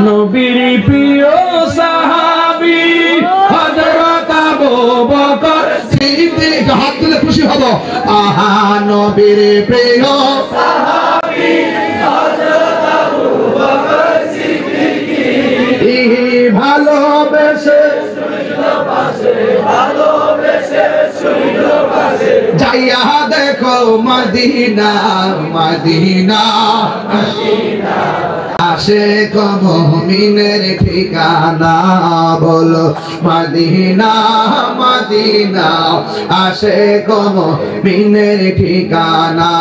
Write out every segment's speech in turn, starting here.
নবীর প্রিয় সাহাবী হযরত আবু বকর সিদ্দিক। হাত তুলে খুশি হব। আহা নবীর প্রিয় সাহাবী হযরত আবু বকর সিদ্দিক। ভালোবেসে যাইয়া দেখো মদিনা মদিনা আশিক মুমিনের ঠিকানা। বলো মদিনা মদিনা আশিক মুমিনের ঠিকানা।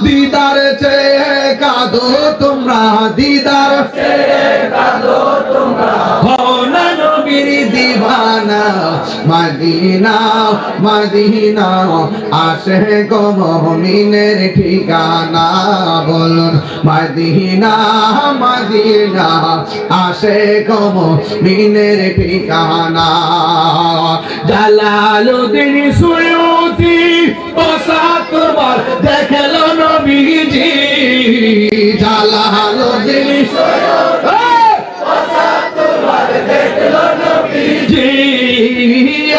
দিদার চেয়ে কাঁদো তোমরা, দিদার চেয়ে কাঁদো তোমরা, হও না নবীর দিওয়ানা। মদিনা মদিনা আশিক মুমিনের ঠিকানা। বলুন মদিনা মদিনা আশিক মুমিনের ঠিকানা। জালালউদ্দিন সুয়ুতি ৭৫ বার দেখলো নবীজি। জালালউদ্দিন সুয়ুতি ৭৫ বার দেখলো নবীজি।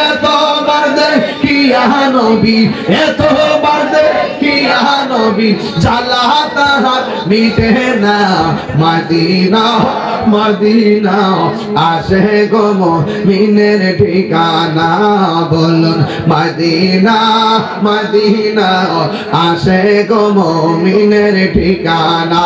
এতবার দেখিয়া নবী, এতবার দেখিয়া নবী, জ্বালা তাহার মিটে না। মদিনা মদিনা আশিক মুমিনের ঠিকানা। বলুন মদিনা মদিনা আশিক মুমিনের ঠিকানা।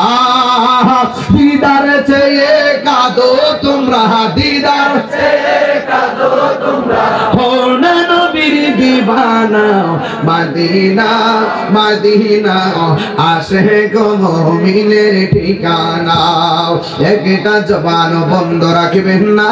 দিদার চেয়ে কাঁদো তোমরা, দিদার চেয়ে কাঁদো তোমরা, হও না নবীর দিওয়ানা। মদিনা মদিনা আশিক মুমিনের ঠিকানা। একটা জবান বন্ধ রাখবেন না।